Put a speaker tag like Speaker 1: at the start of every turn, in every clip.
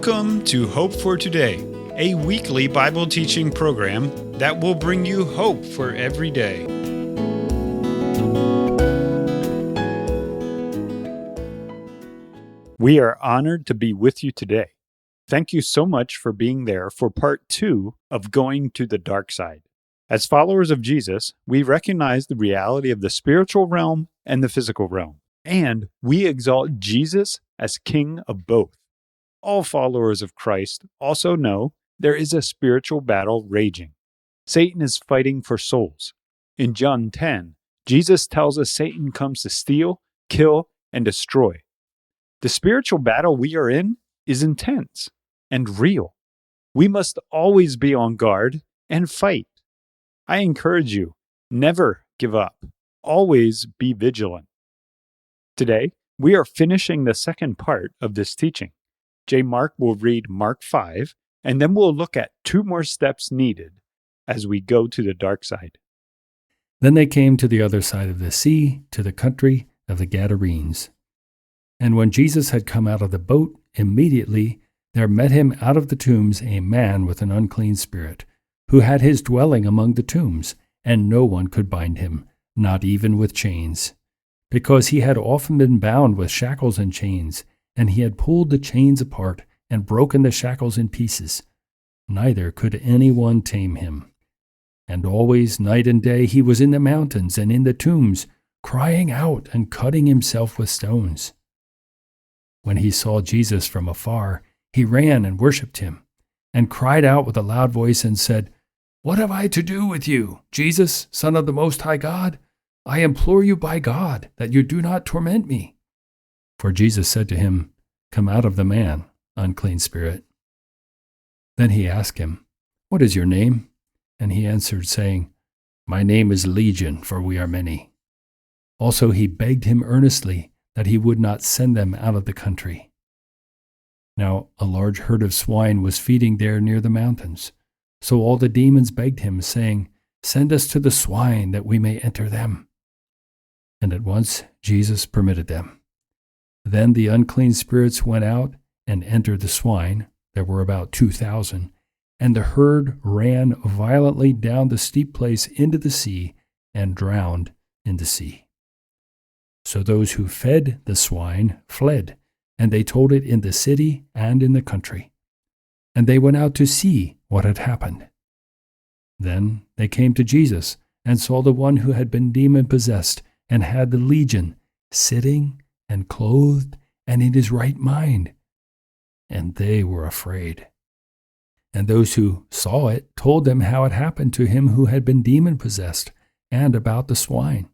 Speaker 1: Welcome to Hope for Today, a weekly Bible teaching program that will bring you hope for every day. We are honored to be with you today. Thank you so much for being there for part 2 of Going to the Dark Side. As followers of Jesus, we recognize the reality of the spiritual realm and the physical realm, and we exalt Jesus as King of both. All followers of Christ also know there is a spiritual battle raging. Satan is fighting for souls. In John 10, Jesus tells us Satan comes to steal, kill, and destroy. The spiritual battle we are in is intense and real. We must always be on guard and fight. I encourage you, never give up. Always be vigilant. Today, we are finishing the second part of this teaching. J. Mark will read Mark 5, and then we'll look at 2 more steps needed as we go to the dark side.
Speaker 2: Then they came to the other side of the sea, to the country of the Gadarenes. And when Jesus had come out of the boat, immediately there met him out of the tombs a man with an unclean spirit, who had his dwelling among the tombs, and no one could bind him, not even with chains, because he had often been bound with shackles and chains, and he had pulled the chains apart and broken the shackles in pieces. Neither could anyone tame him. And always, night and day, he was in the mountains and in the tombs, crying out and cutting himself with stones. When he saw Jesus from afar, he ran and worshipped him, and cried out with a loud voice and said, "What have I to do with you, Jesus, Son of the Most High God? I implore you by God that you do not torment me." For Jesus said to him, "Come out of the man, unclean spirit." Then he asked him, "What is your name?" And he answered, saying, "My name is Legion, for we are many." Also he begged him earnestly that he would not send them out of the country. Now a large herd of swine was feeding there near the mountains. So all the demons begged him, saying, "Send us to the swine, that we may enter them." And at once Jesus permitted them. Then the unclean spirits went out and entered the swine. There were about 2,000, and the herd ran violently down the steep place into the sea and drowned in the sea. So those who fed the swine fled, and they told it in the city and in the country. And they went out to see what had happened. Then they came to Jesus and saw the one who had been demon-possessed and had the legion sitting and clothed and in his right mind. And they were afraid. And those who saw it told them how it happened to him who had been demon-possessed and about the swine.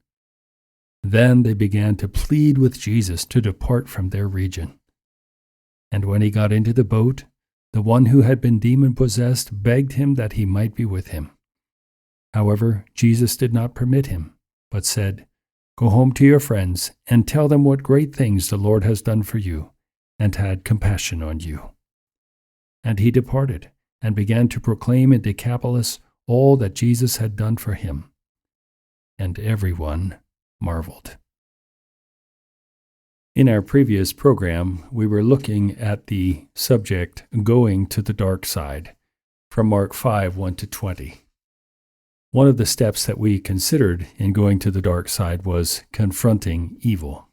Speaker 2: Then they began to plead with Jesus to depart from their region. And when he got into the boat, the one who had been demon-possessed begged him that he might be with him. However, Jesus did not permit him, but said, "Go home to your friends and tell them what great things the Lord has done for you, and had compassion on you." And he departed, and began to proclaim in Decapolis all that Jesus had done for him. And everyone marveled. In our previous program, we were looking at the subject, Going to the Dark Side, from Mark 5, 1-20. One of the steps that we considered in going to the dark side was confronting evil.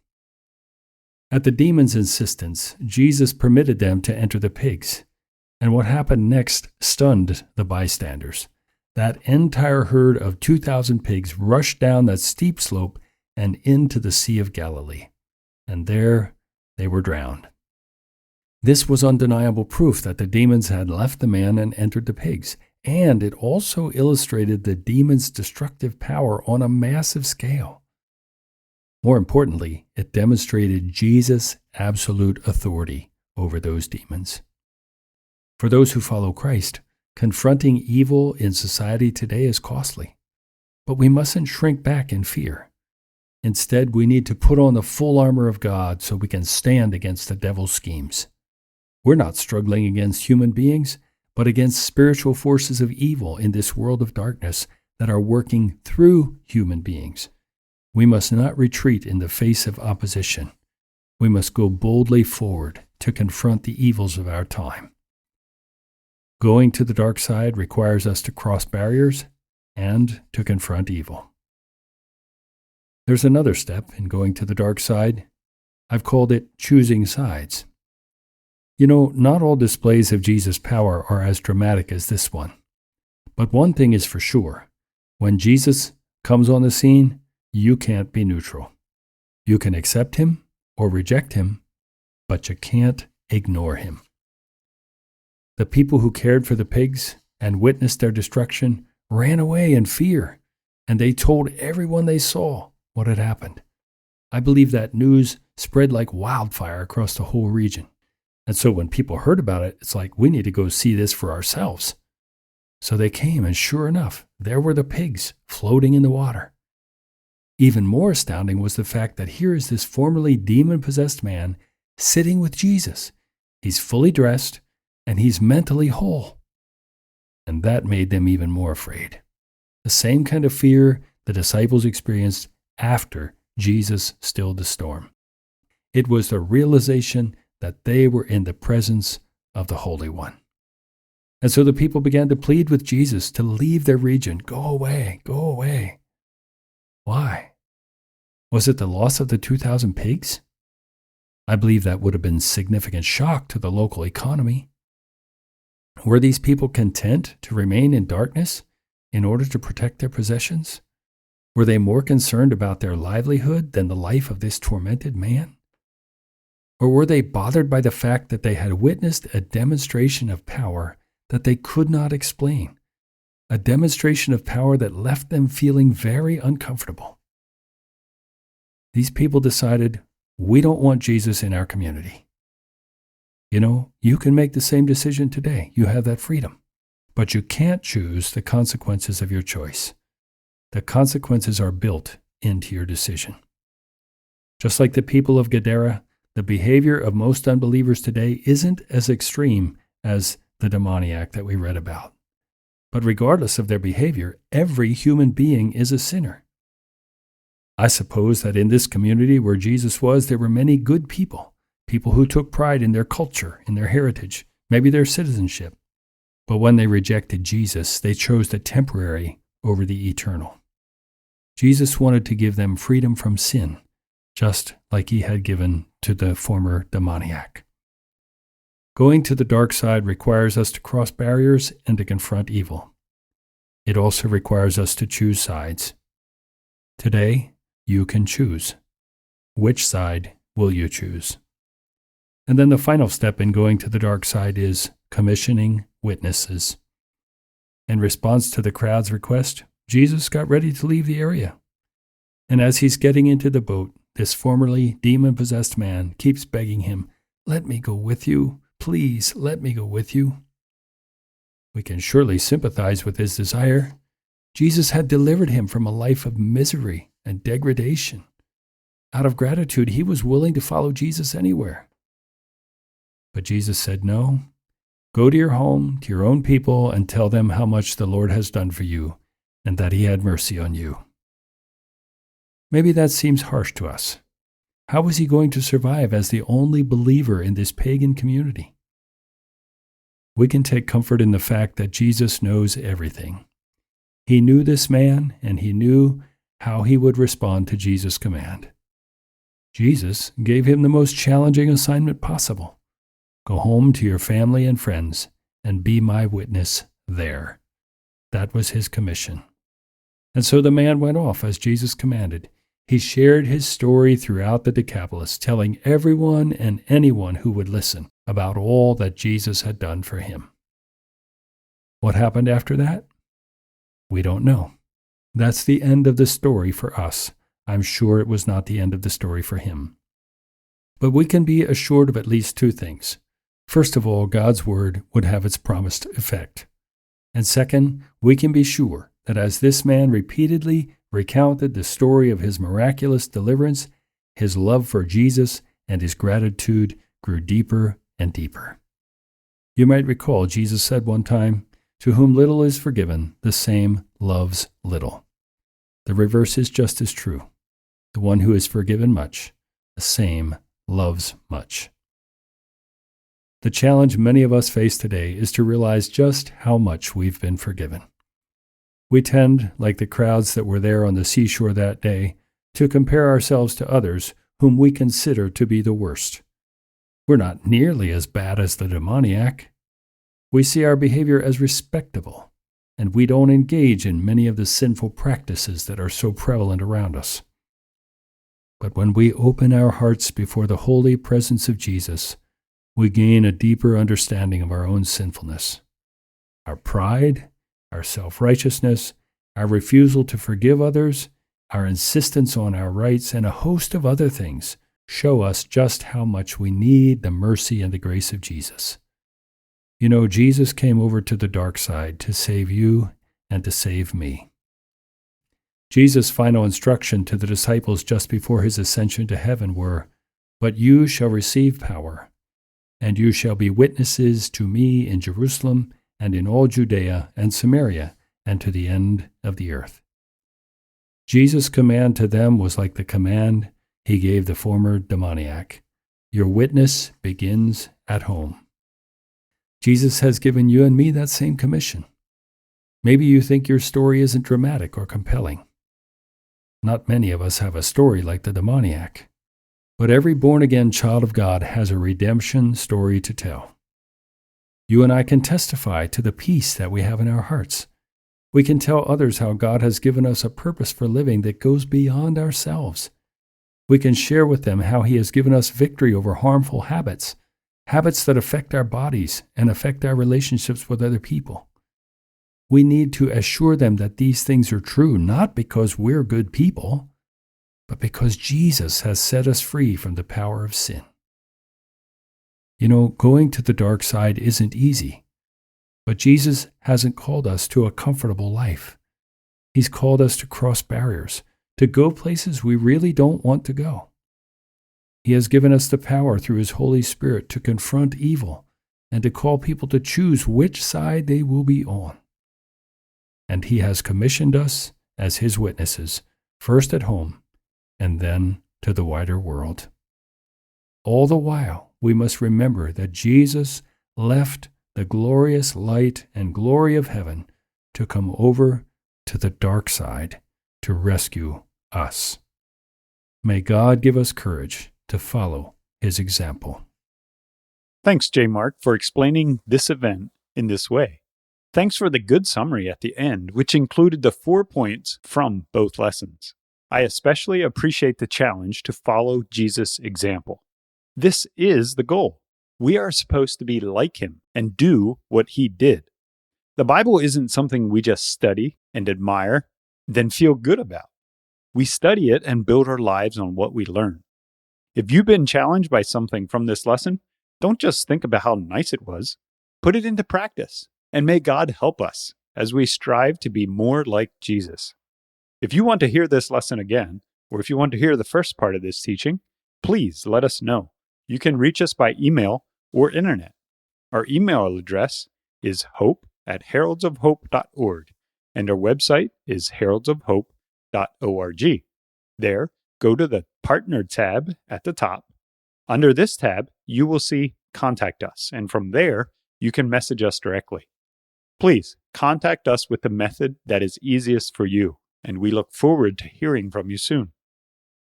Speaker 2: At the demons' insistence, Jesus permitted them to enter the pigs, and what happened next stunned the bystanders. That entire herd of 2,000 pigs rushed down that steep slope and into the Sea of Galilee, and there they were drowned. This was undeniable proof that the demons had left the man and entered the pigs, and it also illustrated the demons' destructive power on a massive scale. More importantly, it demonstrated Jesus' absolute authority over those demons. For those who follow Christ, confronting evil in society today is costly, but we mustn't shrink back in fear. Instead, we need to put on the full armor of God so we can stand against the devil's schemes. We're not struggling against human beings, but against spiritual forces of evil in this world of darkness that are working through human beings. We must not retreat in the face of opposition. We must go boldly forward to confront the evils of our time. Going to the dark side requires us to cross barriers and to confront evil. There's another step in going to the dark side. I've called it choosing sides. You know, not all displays of Jesus' power are as dramatic as this one. But one thing is for sure. When Jesus comes on the scene, you can't be neutral. You can accept him or reject him, but you can't ignore him. The people who cared for the pigs and witnessed their destruction ran away in fear, and they told everyone they saw what had happened. I believe that news spread like wildfire across the whole region. And so when people heard about it, it's like, we need to go see this for ourselves. So they came, and sure enough, there were the pigs floating in the water. Even more astounding was the fact that here is this formerly demon-possessed man sitting with Jesus. He's fully dressed, and he's mentally whole. And that made them even more afraid. The same kind of fear the disciples experienced after Jesus stilled the storm. It was the realization that they were in the presence of the Holy One. And so the people began to plead with Jesus to leave their region. Go away, go away. Why? Was it the loss of the 2,000 pigs? I believe that would have been significant shock to the local economy. Were these people content to remain in darkness in order to protect their possessions? Were they more concerned about their livelihood than the life of this tormented man? Or were they bothered by the fact that they had witnessed a demonstration of power that they could not explain, a demonstration of power that left them feeling very uncomfortable? These people decided, we don't want Jesus in our community. You know, you can make the same decision today. You have that freedom. But you can't choose the consequences of your choice. The consequences are built into your decision. Just like the people of Gadara, the behavior of most unbelievers today isn't as extreme as the demoniac that we read about. But regardless of their behavior, every human being is a sinner. I suppose that in this community where Jesus was, there were many good people, people who took pride in their culture, in their heritage, maybe their citizenship. But when they rejected Jesus, they chose the temporary over the eternal. Jesus wanted to give them freedom from sin, just like he had given to the former demoniac. Going to the dark side requires us to cross barriers and to confront evil. It also requires us to choose sides. Today, you can choose. Which side will you choose? And then the final step in going to the dark side is commissioning witnesses. In response to the crowd's request, Jesus got ready to leave the area. And as he's getting into the boat, this formerly demon-possessed man keeps begging him, "Let me go with you. Please, let me go with you." We can surely sympathize with his desire. Jesus had delivered him from a life of misery and degradation. Out of gratitude, he was willing to follow Jesus anywhere. But Jesus said, "No, go to your home, to your own people, and tell them how much the Lord has done for you, and that he had mercy on you." Maybe that seems harsh to us. How was he going to survive as the only believer in this pagan community? We can take comfort in the fact that Jesus knows everything. He knew this man, and he knew how he would respond to Jesus' command. Jesus gave him the most challenging assignment possible. Go home to your family and friends and be my witness there. That was his commission. And so the man went off as Jesus commanded. He shared his story throughout the Decapolis, telling everyone and anyone who would listen about all that Jesus had done for him. What happened after that? We don't know. That's the end of the story for us. I'm sure it was not the end of the story for him. But we can be assured of at least two things. First of all, God's word would have its promised effect. And second, we can be sure that as this man repeatedly recounted the story of his miraculous deliverance, his love for Jesus and his gratitude grew deeper and deeper. You might recall Jesus said one time, "To whom little is forgiven, the same loves little." The reverse is just as true. The one who is forgiven much, the same loves much. The challenge many of us face today is to realize just how much we've been forgiven. We tend, like the crowds that were there on the seashore that day, to compare ourselves to others whom we consider to be the worst. We're not nearly as bad as the demoniac. We see our behavior as respectable, and we don't engage in many of the sinful practices that are so prevalent around us. But when we open our hearts before the holy presence of Jesus, we gain a deeper understanding of our own sinfulness. Our pride, our self-righteousness, our refusal to forgive others, our insistence on our rights, and a host of other things show us just how much we need the mercy and the grace of Jesus. You know, Jesus came over to the dark side to save you and to save me. Jesus' final instruction to the disciples just before his ascension to heaven were, "But you shall receive power, and you shall be witnesses to me in Jerusalem and in all Judea and Samaria and to the end of the earth." Jesus' command to them was like the command he gave the former demoniac. Your witness begins at home. Jesus has given you and me that same commission. Maybe you think your story isn't dramatic or compelling. Not many of us have a story like the demoniac. But every born-again child of God has a redemption story to tell. You and I can testify to the peace that we have in our hearts. We can tell others how God has given us a purpose for living that goes beyond ourselves. We can share with them how He has given us victory over harmful habits, habits that affect our bodies and affect our relationships with other people. We need to assure them that these things are true, not because we're good people, but because Jesus has set us free from the power of sin. You know, going to the dark side isn't easy, but Jesus hasn't called us to a comfortable life. He's called us to cross barriers, to go places we really don't want to go. He has given us the power through His Holy Spirit to confront evil and to call people to choose which side they will be on. And He has commissioned us as His witnesses, first at home and then to the wider world. All the while, we must remember that Jesus left the glorious light and glory of heaven to come over to the dark side to rescue us. May God give us courage to follow His example.
Speaker 1: Thanks, J. Mark, for explaining this event in this way. Thanks for the good summary at the end, which included the 4 points from both lessons. I especially appreciate the challenge to follow Jesus' example. This is the goal. We are supposed to be like Him and do what He did. The Bible isn't something we just study and admire, then feel good about. We study it and build our lives on what we learn. If you've been challenged by something from this lesson, don't just think about how nice it was. Put it into practice, and may God help us as we strive to be more like Jesus. If you want to hear this lesson again, or if you want to hear the first part of this teaching, please let us know. You can reach us by email or internet. Our email address is hope@heraldsofhope.org, and our website is heraldsofhope.org. There, go to the Partner tab at the top. Under this tab, you will see Contact Us, and from there, you can message us directly. Please contact us with the method that is easiest for you, and we look forward to hearing from you soon.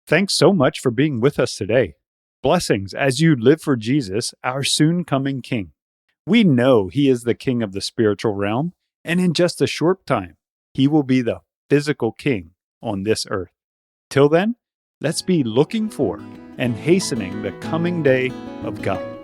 Speaker 1: Thanks so much for being with us today. Blessings as you live for Jesus, our soon-coming King. We know He is the King of the spiritual realm, and in just a short time, He will be the physical King on this earth. Till then, let's be looking for and hastening the coming day of God.